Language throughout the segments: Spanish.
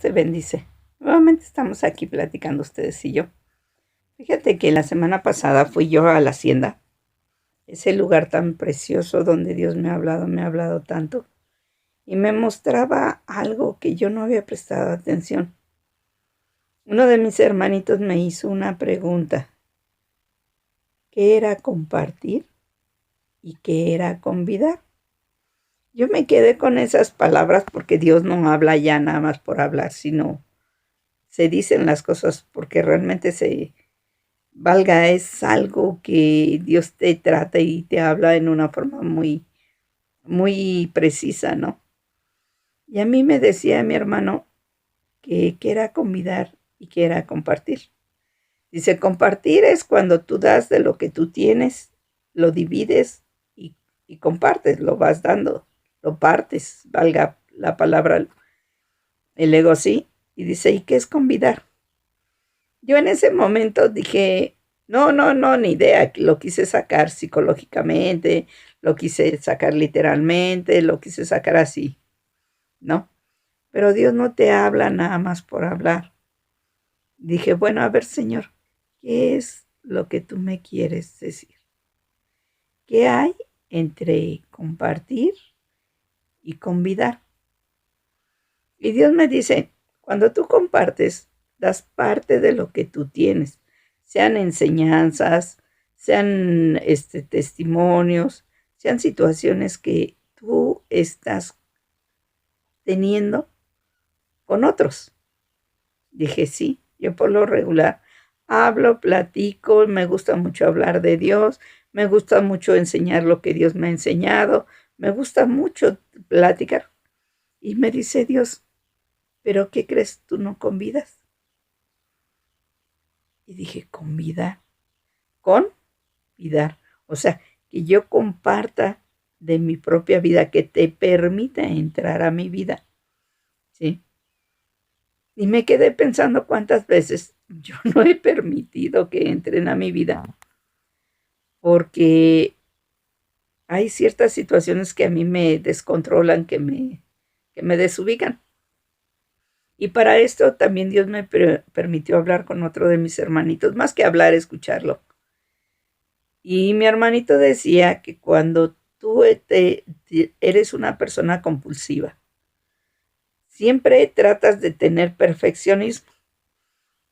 Te bendice. Nuevamente estamos aquí platicando ustedes y yo. Fíjate que la semana pasada fui yo a la hacienda, ese lugar tan precioso donde Dios me ha hablado tanto, y me mostraba algo que yo no había prestado atención. Uno de mis hermanitos me hizo una pregunta: ¿qué era compartir y qué era convidar? Yo me quedé con esas palabras porque Dios no habla ya nada más por hablar, sino se dicen las cosas porque realmente es algo que Dios te trata y te habla en una forma muy precisa, ¿no? Y a mí me decía mi hermano que era convidar y que era compartir. Dice, compartir es cuando tú das de lo que tú tienes, lo divides y compartes, lo vas dando, lo partes, valga la palabra, el ego sí. Y dice, ¿y qué es convidar? Yo en ese momento dije, no, ni idea. Lo quise sacar psicológicamente, lo quise sacar literalmente, lo quise sacar así, ¿no? Pero Dios no te habla nada más por hablar. Dije, bueno, a ver, Señor, ¿qué es lo que tú me quieres decir? ¿Qué hay entre compartir y convidar? Y Dios me dice, cuando tú compartes, das parte de lo que tú tienes, sean enseñanzas, sean testimonios, sean situaciones que tú estás teniendo con otros. Dije, sí, yo por lo regular hablo, platico, me gusta mucho hablar de Dios, me gusta mucho enseñar lo que Dios me ha enseñado, me gusta mucho platicar. Y me dice Dios, ¿pero qué crees? ¿Tú no convidas? Y dije, ¿convidar? Convidar. O sea, que yo comparta de mi propia vida, que te permita entrar a mi vida. ¿Sí? Y me quedé pensando cuántas veces yo no he permitido que entren a mi vida, porque hay ciertas situaciones que a mí me descontrolan, que me desubican. Y para esto también Dios me permitió hablar con otro de mis hermanitos, más que hablar, escucharlo. Y mi hermanito decía que cuando tú eres una persona compulsiva, siempre tratas de tener perfeccionismo,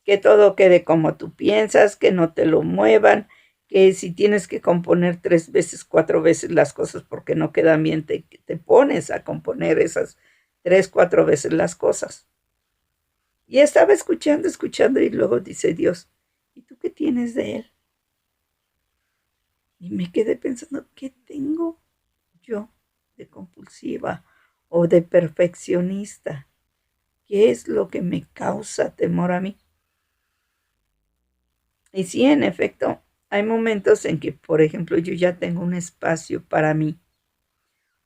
que todo quede como tú piensas, que no te lo muevan, que si tienes que componer 3 veces, 4 veces las cosas porque no quedan bien, te pones a componer esas 3, 4 veces las cosas. Y estaba escuchando y luego dice Dios, ¿y tú qué tienes de él? Y me quedé pensando, ¿qué tengo yo de compulsiva o de perfeccionista? ¿Qué es lo que me causa temor a mí? Y sí, en efecto, hay momentos en que, por ejemplo, yo ya tengo un espacio para mí,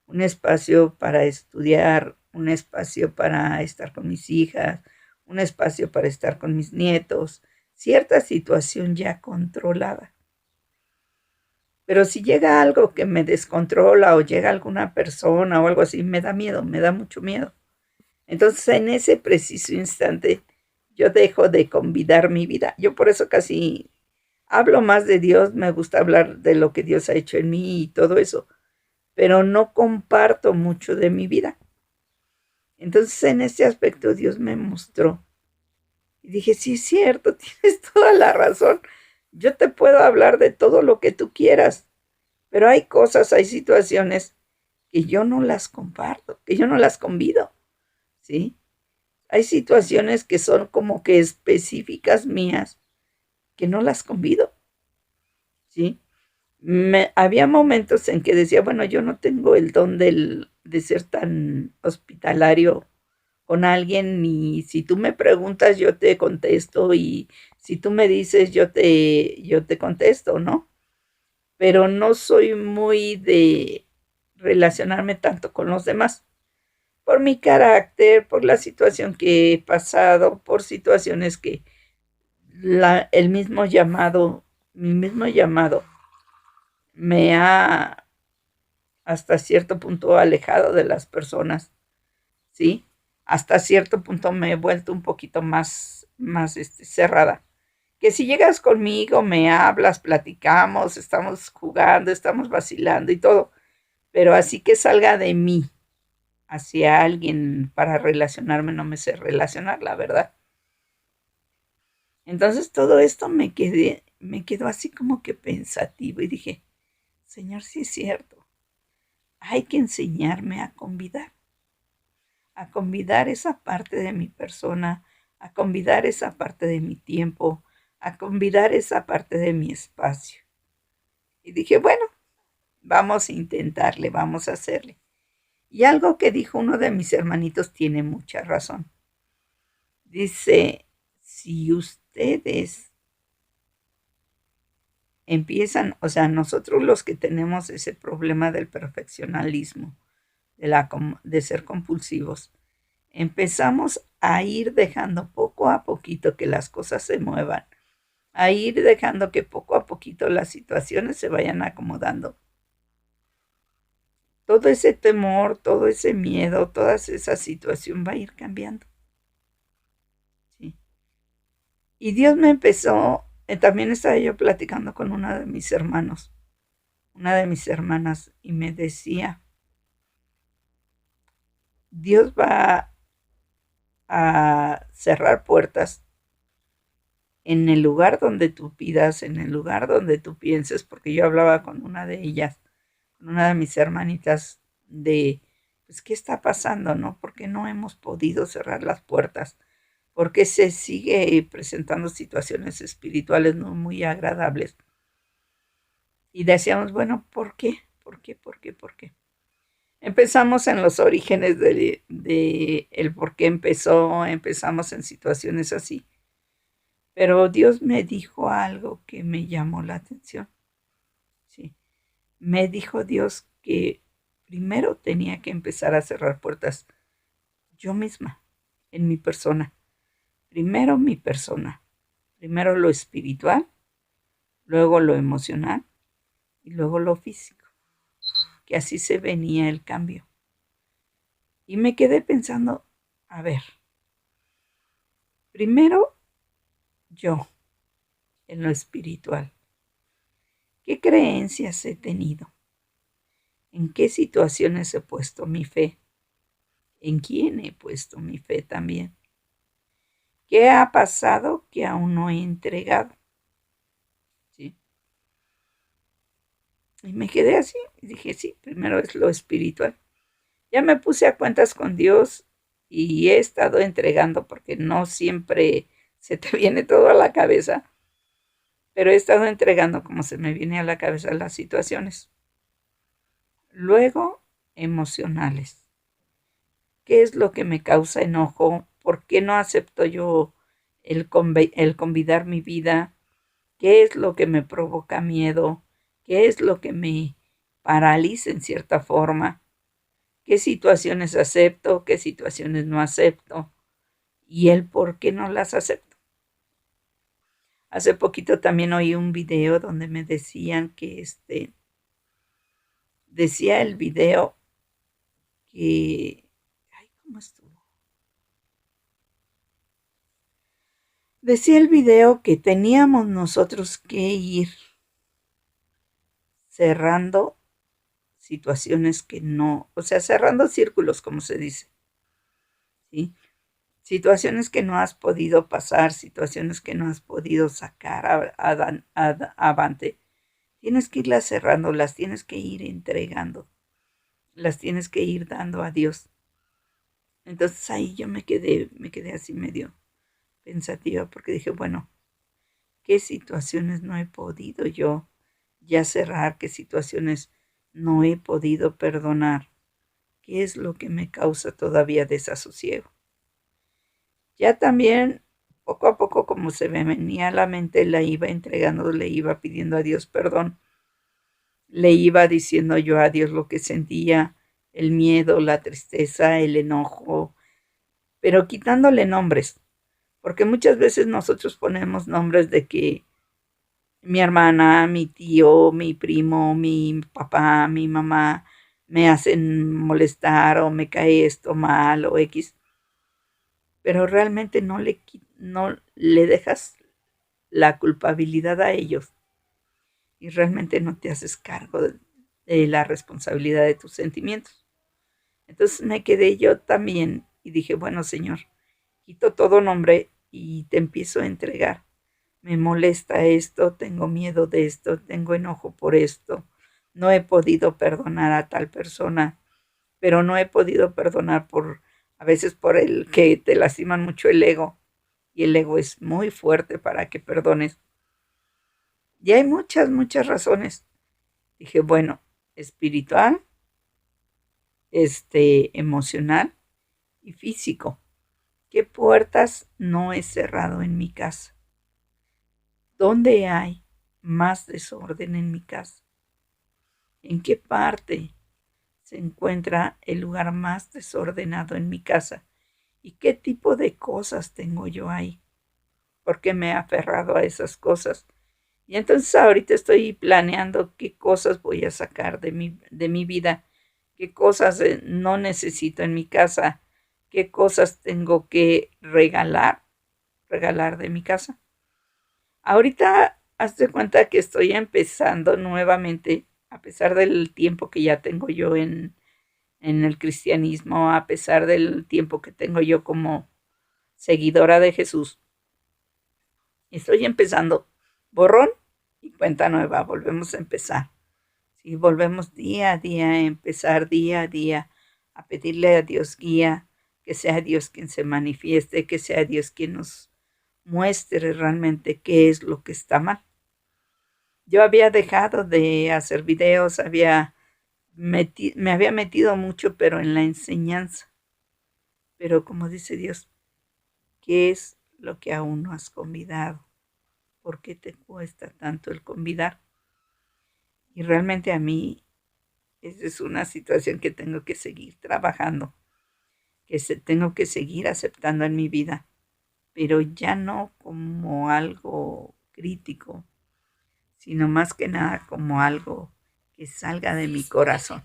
un espacio para estudiar, un espacio para estar con mis hijas, un espacio para estar con mis nietos, cierta situación ya controlada. Pero si llega algo que me descontrola o llega alguna persona o algo así, me da miedo, me da mucho miedo. Entonces, en ese preciso instante, yo dejo de convidar mi vida. Yo por eso casi hablo más de Dios, me gusta hablar de lo que Dios ha hecho en mí y todo eso, pero no comparto mucho de mi vida. Entonces, en este aspecto, Dios me mostró. Y dije, sí, es cierto, tienes toda la razón. Yo te puedo hablar de todo lo que tú quieras, pero hay cosas, hay situaciones que yo no las comparto, que yo no las convido, ¿sí? Hay situaciones que son como que específicas mías, que no las convido, ¿sí? Había momentos en que decía, bueno, yo no tengo el don de ser tan hospitalario con alguien, y si tú me preguntas, yo te contesto, y si tú me dices, yo te contesto, ¿no? Pero no soy muy de relacionarme tanto con los demás, por mi carácter, por la situación que he pasado, por situaciones que mi mismo llamado me ha hasta cierto punto alejado de las personas, ¿sí? hasta cierto punto me he vuelto un poquito más cerrada. Que si llegas conmigo, me hablas, platicamos, estamos jugando, estamos vacilando y todo, pero así que salga de mí hacia alguien para relacionarme, no me sé relacionar, la verdad. Entonces todo esto me quedó así como que pensativo y dije, Señor, sí es cierto, hay que enseñarme a convidar esa parte de mi persona, a convidar esa parte de mi tiempo, a convidar esa parte de mi espacio. Y dije, bueno, vamos a intentarle, vamos a hacerle. Y algo que dijo uno de mis hermanitos tiene mucha razón. Dice, si ustedes empiezan, o sea, nosotros los que tenemos ese problema del perfeccionalismo, de ser compulsivos, empezamos a ir dejando poco a poquito que las cosas se muevan, a ir dejando que poco a poquito las situaciones se vayan acomodando. Todo ese temor, todo ese miedo, toda esa situación va a ir cambiando. ¿Sí? Y Dios me empezó, también estaba yo platicando con una de mis hermanos, una de mis hermanas, y me decía, Dios va a cerrar puertas en el lugar donde tú pidas, en el lugar donde tú pienses, porque yo hablaba con una de ellas, con una de mis hermanitas, de, pues, ¿qué está pasando, no? ¿Por qué no hemos podido cerrar las puertas? ¿Por qué se sigue presentando situaciones espirituales no muy agradables? Y decíamos, bueno, ¿por qué? ¿Por qué? ¿Por qué? ¿Por qué? Empezamos en los orígenes de el por qué empezamos en situaciones así. Pero Dios me dijo algo que me llamó la atención. Sí. Me dijo Dios que primero tenía que empezar a cerrar puertas yo misma, en mi persona. Primero mi persona. Primero lo espiritual, luego lo emocional y luego lo físico. Que así se venía el cambio. Y me quedé pensando, a ver, primero yo, en lo espiritual. ¿Qué creencias he tenido? ¿En qué situaciones he puesto mi fe? ¿En quién he puesto mi fe también? ¿Qué ha pasado que aún no he entregado? ¿Sí? Y me quedé así y dije, sí, primero es lo espiritual. Ya me puse a cuentas con Dios y he estado entregando porque no siempre se te viene todo a la cabeza, pero he estado entregando como se me viene a la cabeza las situaciones. Luego, emocionales. ¿Qué es lo que me causa enojo? ¿Por qué no acepto yo el convidar mi vida? ¿Qué es lo que me provoca miedo? ¿Qué es lo que me paraliza en cierta forma? ¿Qué situaciones acepto? ¿Qué situaciones no acepto? Y el por qué no las acepto. Hace poquito también oí un video donde me decían que decía el video que, ay, ¿cómo estuvo? Decía el video que teníamos nosotros que ir cerrando situaciones que no, o sea, cerrando círculos, como se dice, ¿sí? Situaciones que no has podido pasar, situaciones que no has podido sacar avante. Tienes que irlas cerrando, las tienes que ir entregando, las tienes que ir dando a Dios. Entonces ahí yo me quedé así medio pensativa porque dije, bueno, ¿qué situaciones no he podido yo ya cerrar? ¿Qué situaciones no he podido perdonar? ¿Qué es lo que me causa todavía desasosiego? Ya también, poco a poco, como se me venía a la mente, la iba entregando, le iba pidiendo a Dios perdón, le iba diciendo yo a Dios lo que sentía, el miedo, la tristeza, el enojo, pero quitándole nombres, porque muchas veces nosotros ponemos nombres de que mi hermana, mi tío, mi primo, mi papá, mi mamá me hacen molestar o me cae esto mal o X. pero realmente no le dejas la culpabilidad a ellos y realmente no te haces cargo de la responsabilidad de tus sentimientos. Entonces me quedé yo también y dije, bueno, Señor, quito todo nombre y te empiezo a entregar. Me molesta esto, tengo miedo de esto, tengo enojo por esto, no he podido perdonar a tal persona, pero no he podido perdonar a veces por el que te lastiman mucho el ego, y el ego es muy fuerte para que perdones. Y hay muchas, muchas razones. Dije, bueno, espiritual, emocional y físico. ¿Qué puertas no he cerrado en mi casa? ¿Dónde hay más desorden en mi casa? ¿En qué parte se encuentra el lugar más desordenado en mi casa? ¿Y qué tipo de cosas tengo yo ahí? ¿Por qué me he aferrado a esas cosas? Y entonces ahorita estoy planeando qué cosas voy a sacar de mi vida, qué cosas no necesito en mi casa, qué cosas tengo que regalar de mi casa. Ahorita hazte cuenta que estoy empezando nuevamente, a pesar del tiempo que ya tengo yo en el cristianismo, a pesar del tiempo que tengo yo como seguidora de Jesús, estoy empezando borrón y cuenta nueva, volvemos a empezar. Sí, volvemos día a día a empezar, día a día, a pedirle a Dios guía, que sea Dios quien se manifieste, que sea Dios quien nos muestre realmente qué es lo que está mal. Yo había dejado de hacer videos, me había metido mucho, pero en la enseñanza. Pero como dice Dios, ¿qué es lo que aún no has convidado? ¿Por qué te cuesta tanto el convidar? Y realmente a mí esa es una situación que tengo que seguir trabajando, tengo que seguir aceptando en mi vida, pero ya no como algo crítico, sino más que nada como algo que salga de mi corazón.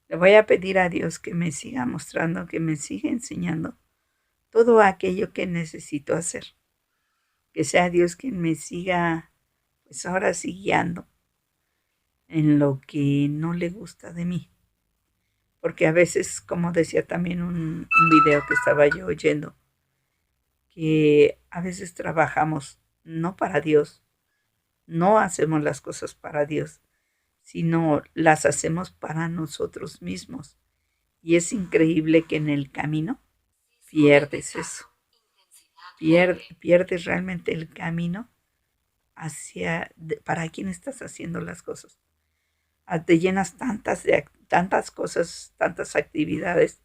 Le voy a pedir a Dios que me siga mostrando, que me siga enseñando todo aquello que necesito hacer. Que sea Dios quien me siga, pues ahora sí guiando en lo que no le gusta de mí. Porque a veces, como decía también un video que estaba yo oyendo, que a veces trabajamos no para Dios, no hacemos las cosas para Dios, sino las hacemos para nosotros mismos. Y es increíble que en el camino pierdes eso. Pierdes realmente el camino para quién estás haciendo las cosas. Te llenas tantas cosas, tantas actividades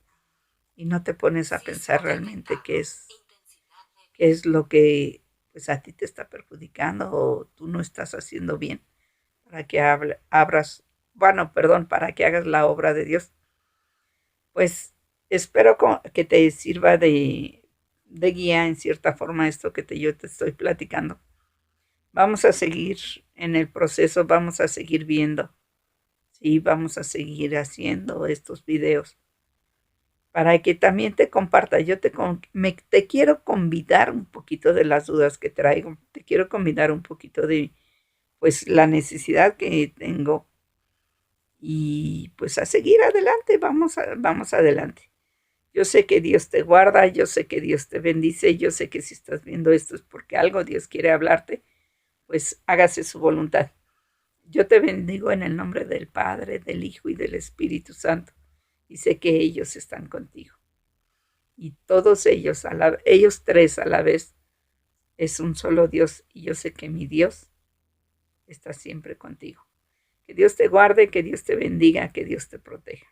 y no te pones a pensar realmente qué es lo que pues a ti te está perjudicando o tú no estás haciendo bien para que para que hagas la obra de Dios. Pues espero que te sirva de guía en cierta forma esto que yo te estoy platicando. Vamos a seguir en el proceso, vamos a seguir viendo, sí, vamos a seguir haciendo estos videos para que también te comparta. Te quiero convidar un poquito de las dudas que traigo, te quiero convidar un poquito de pues la necesidad que tengo y pues a seguir adelante, vamos adelante. Yo sé que Dios te guarda, yo sé que Dios te bendice, yo sé que si estás viendo esto es porque algo Dios quiere hablarte, pues hágase su voluntad. Yo te bendigo en el nombre del Padre, del Hijo y del Espíritu Santo, y sé que ellos están contigo. Y todos ellos tres a la vez, es un solo Dios, y yo sé que mi Dios está siempre contigo. Que Dios te guarde, que Dios te bendiga, que Dios te proteja.